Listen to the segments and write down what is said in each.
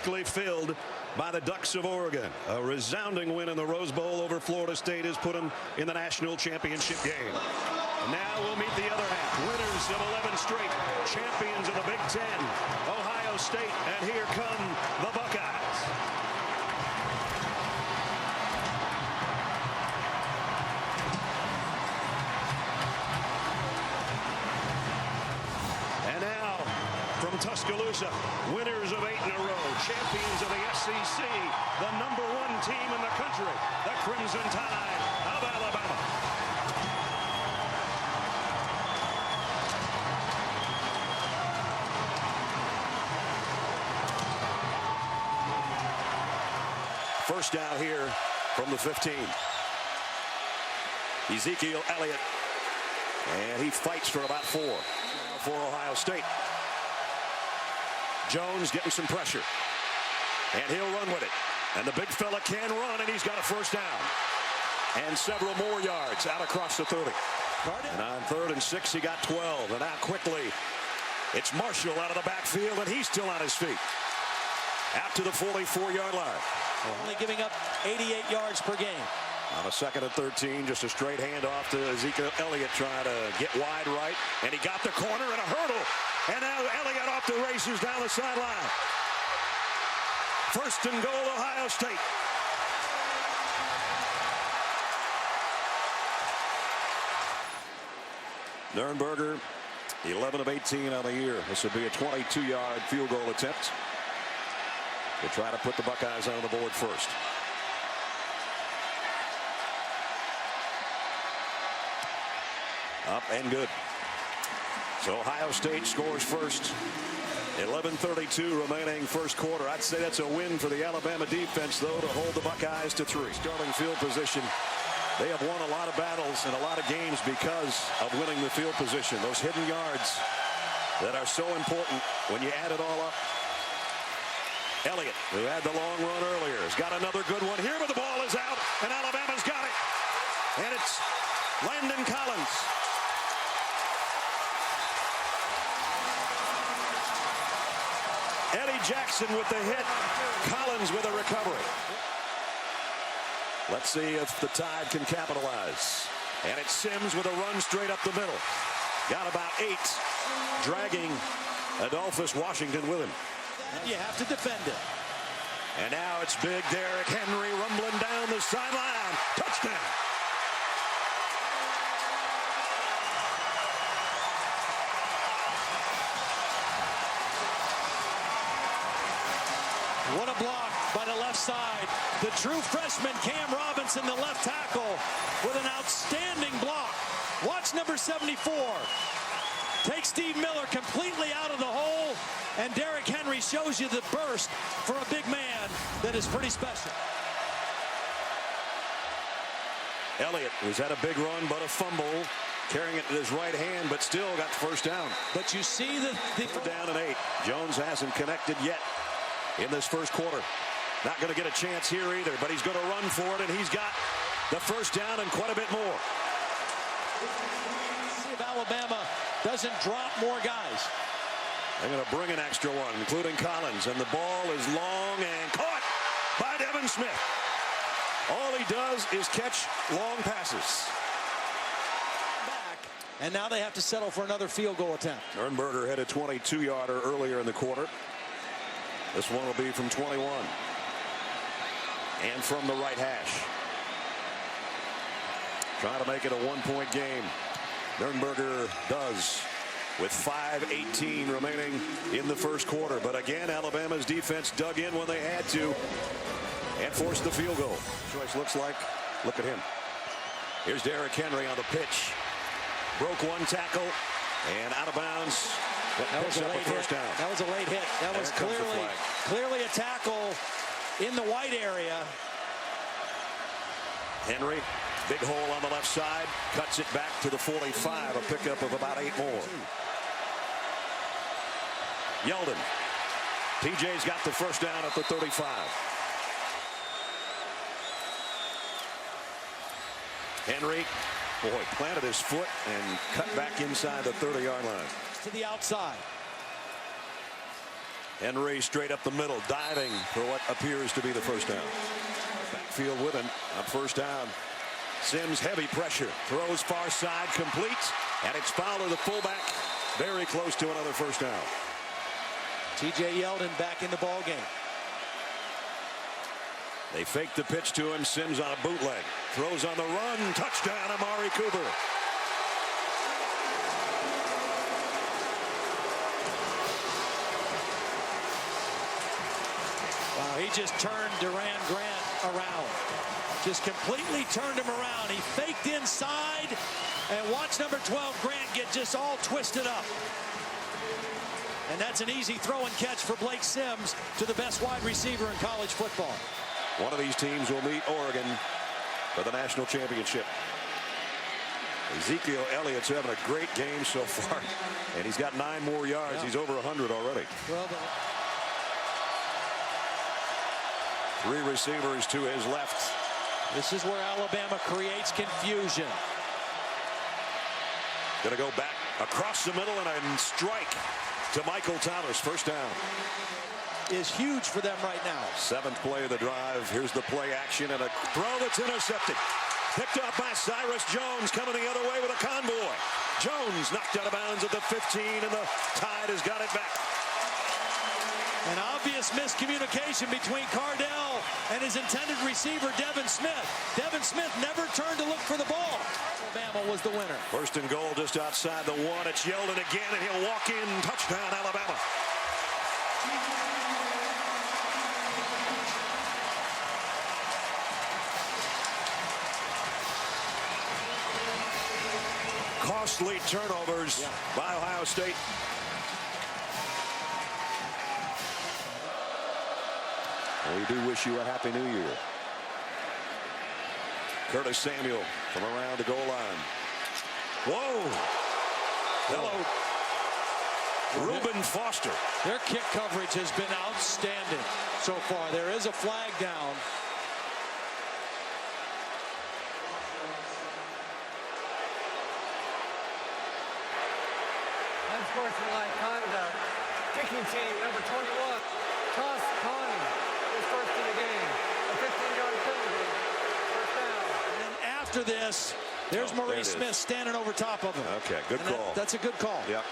historically filled by the Ducks of Oregon. A resounding win in the Rose Bowl over Florida State has put them in the national championship game. Now we'll meet the other half. Winners of 11 straight. Champions of the Big Ten. Ohio State. And here come the Buckeyes. And now from Tuscaloosa, winners of 8 in a row. Champions of the SEC. The #1 team in the country. The Crimson Tide of Alabama. First down here from the 15. Ezekiel Elliott. And he fights for about 4 for Ohio State. Jones getting some pressure. And he'll run with it. And the big fella can run, and he's got a first down. And several more yards out across the 30. And on 3rd and 6, he got 12. And now quickly, it's Marshall out of the backfield, and he's still on his feet. Out to the 44-yard line. Only giving up 88 yards per game. On a 2nd and 13, just a straight handoff to Ezekiel Elliott trying to get wide right. And he got the corner and a hurdle. And now Elliott off the races down the sideline. 1st and goal, Ohio State. Nurnberger, 11 of 18 on the year. This would be a 22-yard field goal attempt to try to put the Buckeyes on the board first. Up and good. So Ohio State scores first. 11:32 remaining first quarter. I'd say that's a win for the Alabama defense, though, to hold the Buckeyes to 3. Starting field position. They have won a lot of battles and a lot of games because of winning the field position. Those hidden yards that are so important when you add it all up. Elliott, who had the long run earlier, has got another good one here, but the ball is out, and Alabama's got it. And it's Landon Collins. Eddie Jackson with the hit. Collins with a recovery. Let's see if the Tide can capitalize. And it's Sims with a run straight up the middle. Got about 8, dragging Adolphus Washington with him. You have to defend it. And now it's big Derrick Henry rumbling down the sideline. Touchdown. What a block by the left side. The true freshman Cam Robinson, the left tackle, with an outstanding block. Watch number 74. Take Steve Miller completely out of the hole, and Derrick Henry shows you the burst for a big man that is pretty special. Elliott was had a big run, but a fumble, carrying it in his right hand, but still got the first down. But you see the down and 8. Jones hasn't connected yet in this first quarter. Not going to get a chance here either, but he's going to run for it, and he's got the first down and quite a bit more. See if Alabama doesn't drop more guys. They're going to bring an extra one, including Collins, and the ball is long and caught by Devin Smith. All he does is catch long passes. Back, and now they have to settle for another field goal attempt. Nurnberger had a 22-yarder earlier in the quarter. This one will be from 21. And from the right hash. Trying to make it a 1-point game. Nurnberger does with 5:18 remaining in the first quarter. But again, Alabama's defense dug in when they had to and forced the field goal. Choice looks like, look at him. Here's Derrick Henry on the pitch. Broke one tackle and out of bounds. That was a late hit. That was a late hit. That was clearly a tackle in the white area. Henry, big hole on the left side, cuts it back to the 45, a pickup of about 8 more. Yeldon. TJ's got the first down at the 35. Henry, boy, planted his foot and cut back inside the 30-yard line. To the outside. Henry straight up the middle, diving for what appears to be the first down. Backfield with him on first down. Sims heavy pressure, throws far side, complete, and it's Fowler, the fullback, very close to another first down. T.J. Yeldon back in the ball game. They fake the pitch to him. Sims on a bootleg, throws on the run, touchdown, Amari Cooper. Wow, he just turned Duran Grant around. Just completely turned him around. He faked inside, and watch number 12 Grant get just all twisted up. And that's an easy throw and catch for Blake Sims to the best wide receiver in college football. One of these teams will meet Oregon for the national championship. Ezekiel Elliott's having a great game so far, and he's got 9 more yards. Yeah. He's over 100 already. Well, 3 receivers to his left. This is where Alabama creates confusion. Going to go back across the middle and a strike to Michael Thomas. First down. Is huge for them right now. 7th play of the drive. Here's the play action and a throw that's intercepted. Picked up by Cyrus Jones, coming the other way with a convoy. Jones knocked out of bounds at the 15, and the Tide has got it back. An obvious miscommunication between Cardell and his intended receiver, Devin Smith. Devin Smith never turned to look for the ball. Alabama was the winner. First and goal just outside the 1. It's Yeldon again, and he'll walk in. Touchdown, Alabama. Costly turnovers by Ohio State. We do wish you a happy new year. Curtis Samuel from around the goal line. Whoa! Hello, Reuben Foster. Their kick coverage has been outstanding so far. There is a flag down. Unsportsmanlike conduct. Kicking team number 21. Toss Connie is first in the game. A 15-yard penalty. First down. And then after this, there's Maurice Smith standing over top of him. Okay, good call. That's a good call. Yep.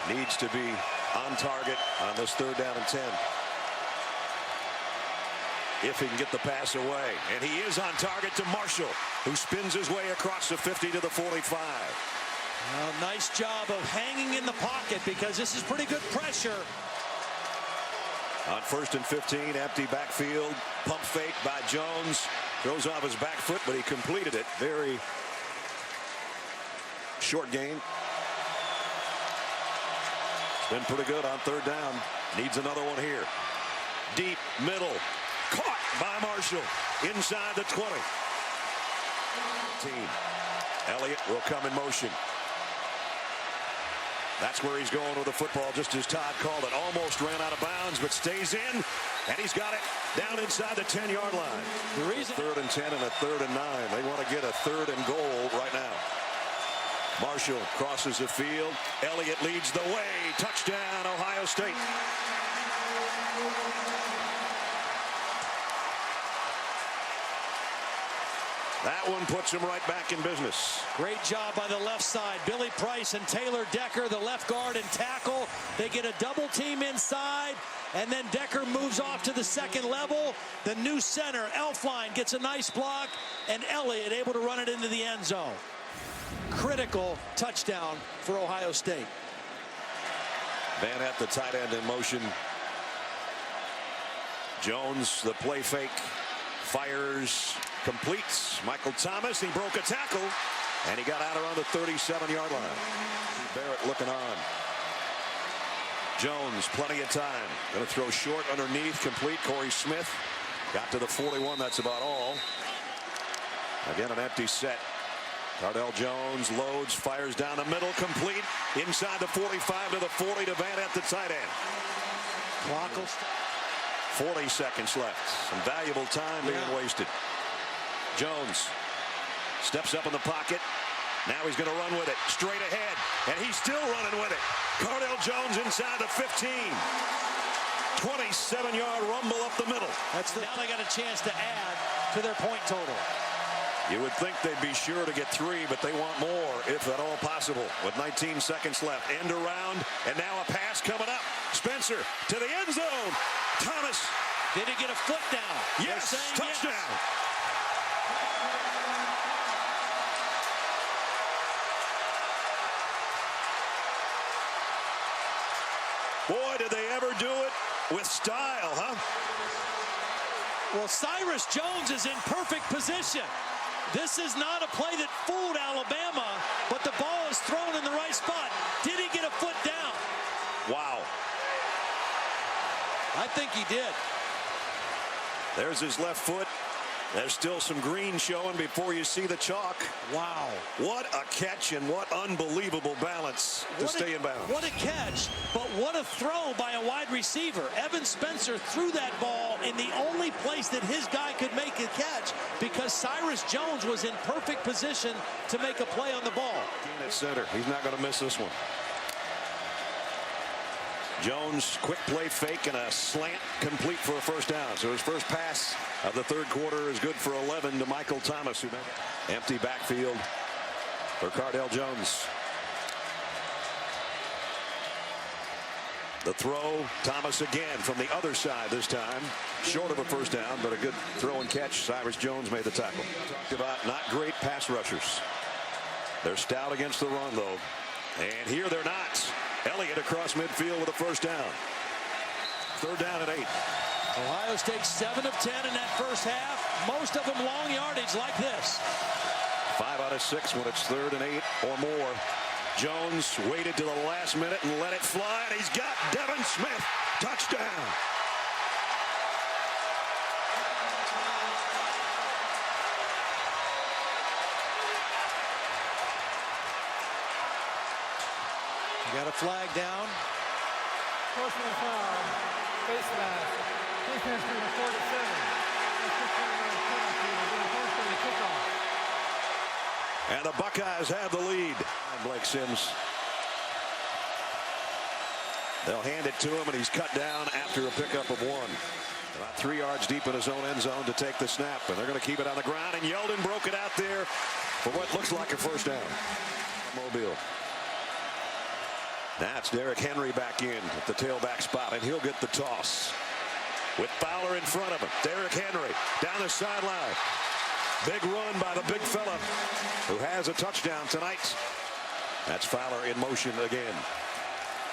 Needs to be on target on this 3rd down and 10. If he can get the pass away. And he is on target to Marshall, who spins his way across the 50 to the 45. Well, nice job of hanging in the pocket because this is pretty good pressure. On 1st and 15, empty backfield. Pump fake by Jones. Throws off his back foot, but he completed it. Very short game. It's been pretty good on 3rd down. Needs another one here. Deep middle. Caught by Marshall. Inside the 20. Elliott will come in motion. That's where he's going with the football, just as Todd called it. Almost ran out of bounds, but stays in, and he's got it down inside the 10-yard line. The reason 3rd and 10 and a 3rd and 9. They want to get a 3rd and goal right now. Marshall crosses the field. Elliott leads the way. Touchdown, Ohio State. That one puts him right back in business. Great job by the left side. Billy Price and Taylor Decker, the left guard and tackle. They get a double team inside, and then Decker moves off to the 2nd level. The new center, Elfline, gets a nice block, and Elliott able to run it into the end zone. Critical touchdown for Ohio State. Van at the tight end in motion. Jones, the play fake, fires, completes. Michael Thomas, he broke a tackle, and he got out around the 37-yard line. Barrett looking on. Jones, plenty of time. Going to throw short underneath, complete. Corey Smith got to the 41. That's about all. Again, an empty set. Cardell Jones loads, fires down the middle, complete. Inside the 45 to the 40 to Van at the tight end. Clock will 40 seconds left. Some valuable time being wasted. Jones steps up in the pocket, Now he's going to run with it straight ahead, and he's still running with it. Cardale Jones inside the 15. 27-yard rumble up the middle. Now they got a chance to add to their point total. You would think they'd be sure to get 3, but they want more, if at all possible. With 19 seconds left, end around, and now a pass coming up. Spencer to the end zone. Thomas. Did he get a foot down? Yes, touchdown. Yes. Boy, did they ever do it with style, huh? Well, Cyrus Jones is in perfect position. This is not a play that fooled Alabama, but the ball is thrown in the right spot. Did he get a foot down? Wow. I think he did. There's his left foot. There's still some green showing before you see the chalk. Wow. What a catch and what unbelievable balance to stay in bounds. What a catch, but what a throw by a wide receiver. Evan Spencer threw that ball in the only place that his guy could make a catch because Cyrus Jones was in perfect position to make a play on the ball. At center, he's not going to miss this one. Jones, quick play fake and a slant complete for a first down. So his first pass of the third quarter is good for 11 to Michael Thomas. Empty backfield for Cardale Jones. The throw, Thomas again from the other side this time. Short of a first down, but a good throw and catch. Cyrus Jones made the tackle. Talked about not great pass rushers. They're stout against the run, though. And here they're not. Elliott across midfield with a first down. Third down and 8. Ohio State 7 of 10 in that first half. Most of them long yardage like this. 5 out of 6 when it's 3rd and 8 or more. Jones waited to the last minute and let it fly, and he's got Devin Smith. Touchdown. Got a flag down. Personal foul. Face mask. Defense number 47. And the Buckeyes have the lead. Blake Sims. They'll hand it to him, and he's cut down after a pickup of 1. About 3 yards deep in his own end zone to take the snap, and they're going to keep it on the ground. And Yeldon broke it out there for what looks like a first down. Mobile. That's Derrick Henry back in at the tailback spot, and he'll get the toss. With Fowler in front of him. Derrick Henry down the sideline. Big run by the big fella who has a touchdown tonight. That's Fowler in motion again.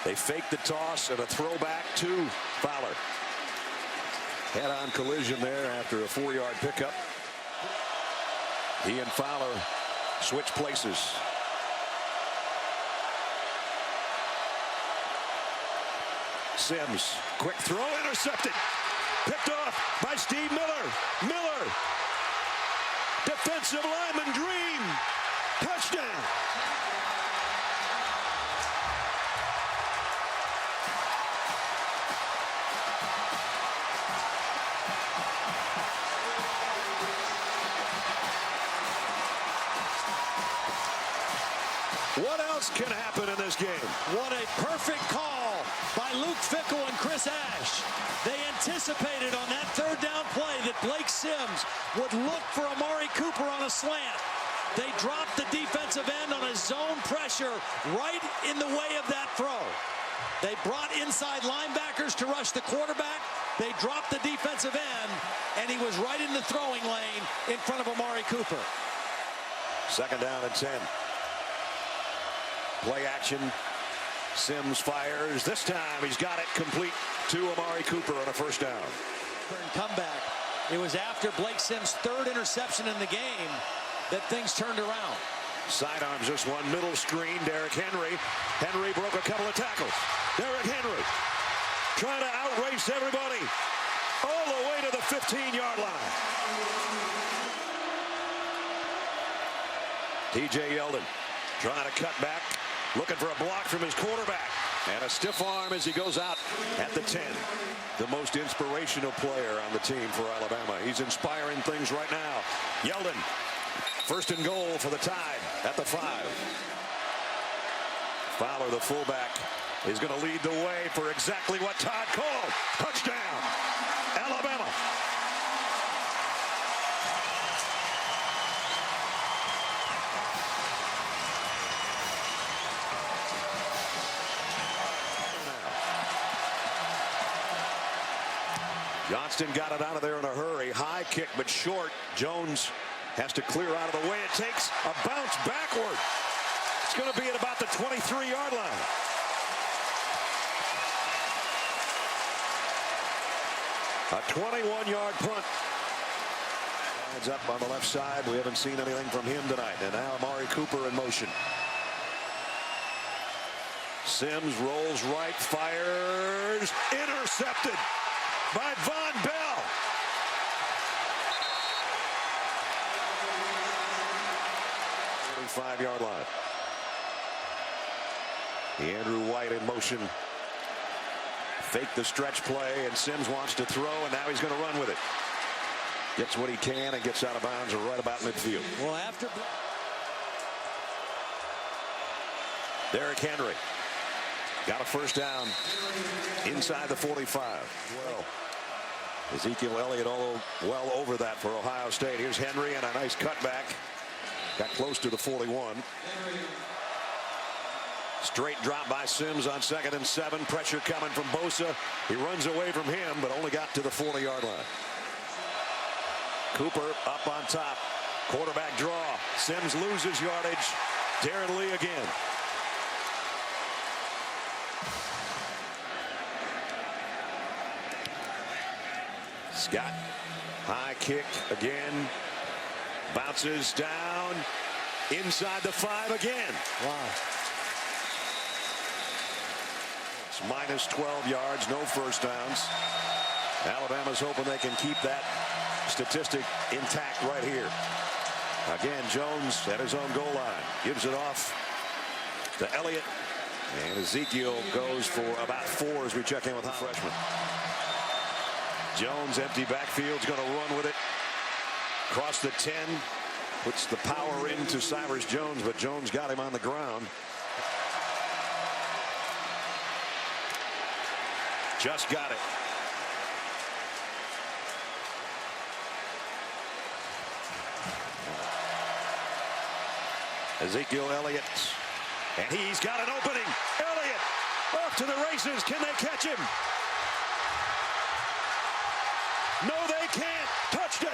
They fake the toss and a throwback to Fowler. Head-on collision there after a 4-yard pickup. He and Fowler switch places. Sims, quick throw, intercepted. Picked off by Steve Miller. Miller, defensive lineman dream. Touchdown. What else can happen in this game? What a perfect call by Luke Fickell and Chris Ash. They anticipated on that third down play that Blake Sims would look for Amari Cooper on a slant. They dropped the defensive end on a zone pressure right in the way of that throw. They brought inside linebackers to rush the quarterback. They dropped the defensive end, and he was right in the throwing lane in front of Amari Cooper. Second down and 10. Play action. Sims fires. This time he's got it complete to Amari Cooper on a first down. Comeback. It was after Blake Sims' third interception in the game that things turned around. Sidearms just one middle screen. Derrick Henry. Henry broke a couple of tackles. Derrick Henry trying to outrace everybody all the way to the 15-yard line. TJ Yeldon trying to cut back. Looking for a block from his quarterback. And a stiff arm as he goes out at the 10. The most inspirational player on the team for Alabama. He's inspiring things right now. Yeldon First and goal for the Tide at the 5. Fowler, the fullback, is going to lead the way for exactly what Todd called. Touchdown, Alabama. Johnston got it out of there in a hurry. High kick, but short. Jones has to clear out of the way. It takes a bounce backward. It's going to be at about the 23-yard line. A 21-yard punt. Heads up on the left side. We haven't seen anything from him tonight. And now Amari Cooper in motion. Sims rolls right, fires, intercepted by Von Bell. The 5-yard line. Andrew White in motion. Fake the stretch play, and Sims wants to throw, and now he's going to run with it. Gets what he can and gets out of bounds right about midfield. Well, after Derrick Henry got a first down inside the 45. Well, Ezekiel Elliott all well over that for Ohio State. Here's Henry and a nice cutback. Got close to the 41. Straight drop by Sims on 2nd and 7. Pressure coming from Bosa. He runs away from him, but only got to the 40-yard line. Cooper up on top. Quarterback draw. Sims loses yardage. Darren Lee again. Scott, high kick again. Bounces down inside the 5 again. Wow. It's minus 12 yards, no first downs. Alabama's hoping they can keep that statistic intact right here. Again, Jones at his own goal line. Gives it off to Elliott. And Ezekiel goes for about 4 as we check in with the freshman. Jones, empty backfield's going to run with it. Across the 10. Puts the power into Cyrus Jones, but Jones got him on the ground. Just got it. Ezekiel Elliott. And he's got an opening. Elliott off to the races. Can they catch him? No, they can't. Touchdown.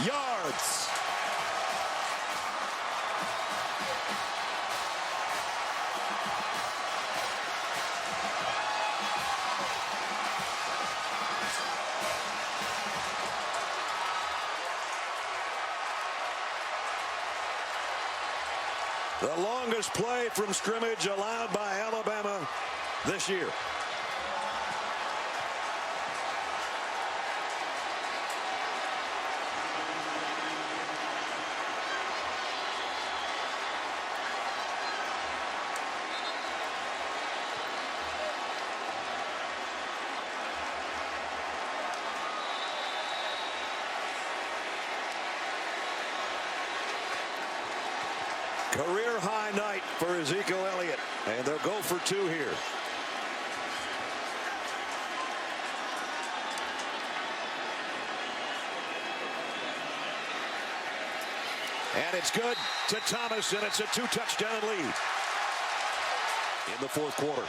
Yards. The longest play from scrimmage allowed by Alabama this year. Career high night for Ezekiel Elliott, and they'll go for 2 here. And it's good to Thomas, and it's a 2-touchdown lead. In the 4th quarter,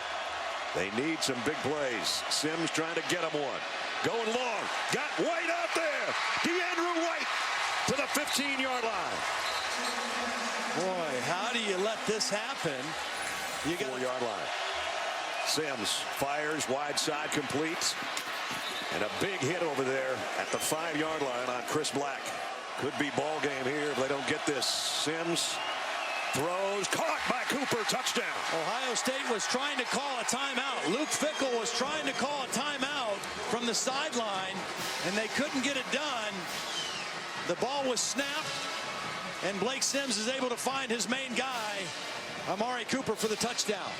they need some big plays. Sims trying to get him one. Going long, got White out there. DeAndrew White to the 15-yard line. Boy, how do you let this happen? You got 4-yard line. Sims fires wide side, complete, and a big hit over there at the 5-yard line on Chris Black. Could be ball game here if they don't get this. Sims throws, caught by Cooper, touchdown. Ohio State was trying to call a timeout. Luke Fickell was trying to call a timeout from the sideline, and they couldn't get it done. The ball was snapped. And Blake Sims is able to find his main guy, Amari Cooper, for the touchdown.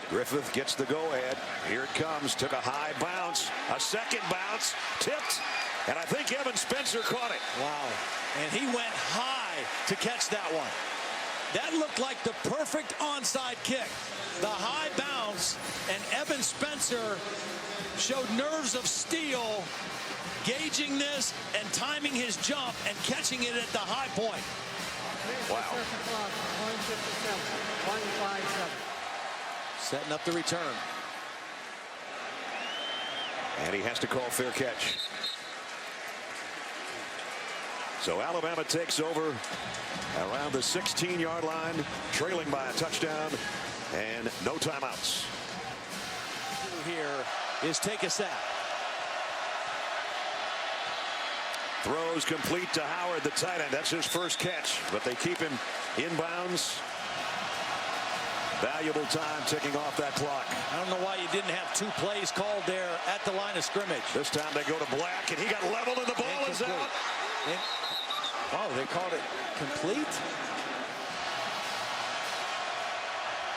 Griffith gets the go-ahead. Here it comes. Took a high bounce. A second bounce. Tipped. And I think Evan Spencer caught it. Wow. And he went high to catch that one. That looked like the perfect onside kick. The high bounce, and Evan Spencer showed nerves of steel, gauging this and timing his jump and catching it at the high point. Wow. 157. Setting up the return. And he has to call fair catch. So Alabama takes over around the 16-yard line, trailing by a touchdown and no timeouts. Here is take a sack. Throws complete to Howard, the tight end. That's his first catch, but they keep him inbounds. Valuable time ticking off that clock. I don't know why you didn't have 2 plays called there at the line of scrimmage. This time they go to Black, and he got leveled, and the ball is out. Wow, they called it complete.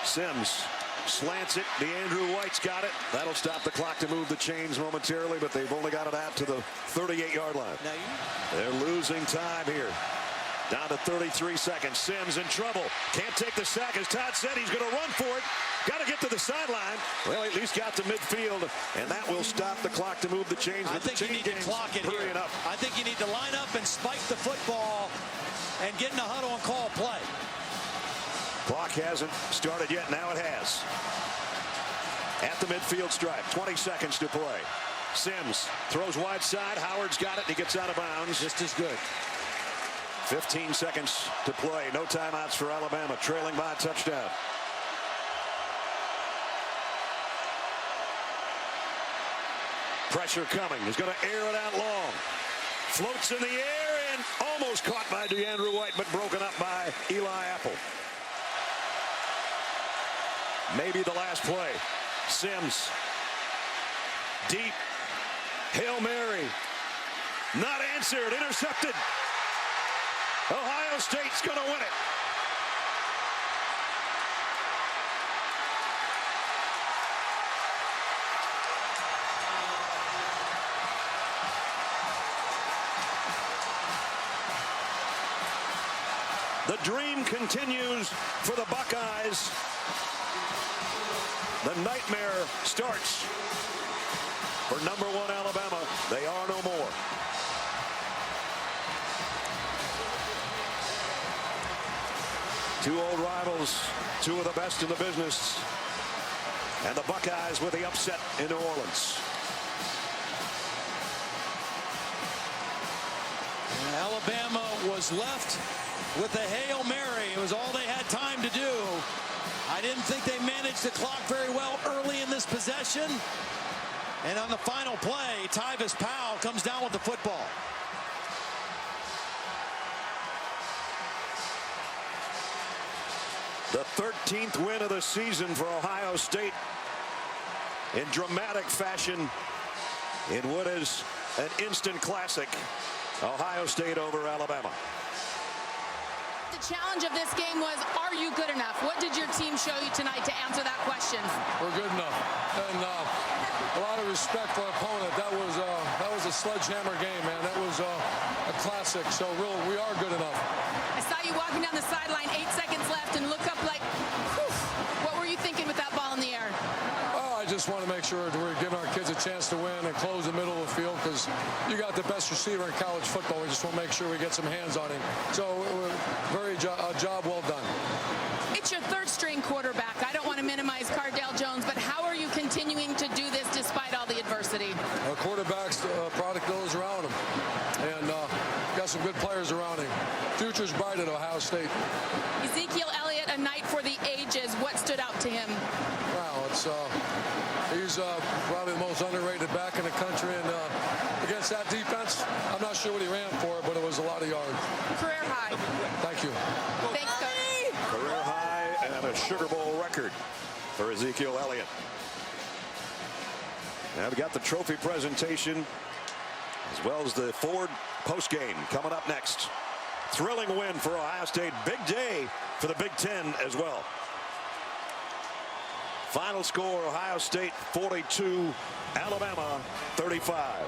Sims slants it. DeAndrew White's got it. That'll stop the clock to move the chains momentarily, but they've only got it out to the 38-yard line. They're losing time here. Down to 33 seconds. Sims in trouble. Can't take the sack. As Todd said, he's going to run for it. Got to get to the sideline. Well, at least got to midfield, and that will stop the clock to move the chains. I think you need to clock it here. Up. I think you need to line up and spike the football and get in a huddle and call play. Clock hasn't started yet. Now it has. At the midfield stripe. 20 seconds to play. Sims throws wide side. Howard's got it. He gets out of bounds. Just as good. 15 seconds to play. No timeouts for Alabama. Trailing by a touchdown. Pressure coming. He's going to air it out long. Floats in the air and almost caught by DeAndrew White, but broken up by Eli Apple. Maybe the last play. Sims. Deep. Hail Mary. Not answered. Intercepted. Ohio State's going to win it. The dream continues for the Buckeyes. The nightmare starts for #1 Alabama. They are no more. Two old rivals, two of the best in the business. And the Buckeyes with the upset in New Orleans. And Alabama was left with a Hail Mary. It was all they had time to do. I didn't think they managed the clock very well early in this possession. And on the final play, Tyvis Powell comes down with the football. The 13th win of the season for Ohio State in dramatic fashion in what is an instant classic. Ohio State over Alabama. The challenge of this game was, are you good enough? What did your team show you tonight to answer that question? We're good enough. And a lot of respect for our opponent. That was a sledgehammer game, man. That was a classic. So we are good enough. I saw you walking down the sideline, 8 seconds left, and look up like, whew. What were you thinking with that ball in the air? Oh, I just want to make sure that we're giving our kids a chance to win and close the middle of the field, because you got the best receiver in college football. We just want to make sure we get some hands on him. So a job well done. It's your third string quarterback. I don't want to minimize Cardale Jones, but how are you continuing to do this despite all the adversity? Our quarterback's product of those around him, and got some good players around him. Future's bright at Ohio State. Ezekiel Elliott, a night for the ages. What stood out to him? Wow, he's probably the most underrated back in the country, and against that defense, I'm not sure what he ran for, but it was a lot of yards. Career high. Thank you. Thanks, Coach. Career high and a Sugar Bowl record for Ezekiel Elliott. Now we got the trophy presentation as well as the Ford postgame coming up next. Thrilling win for Ohio State. Big day for the Big Ten as well. Final score, Ohio State 42, Alabama 35.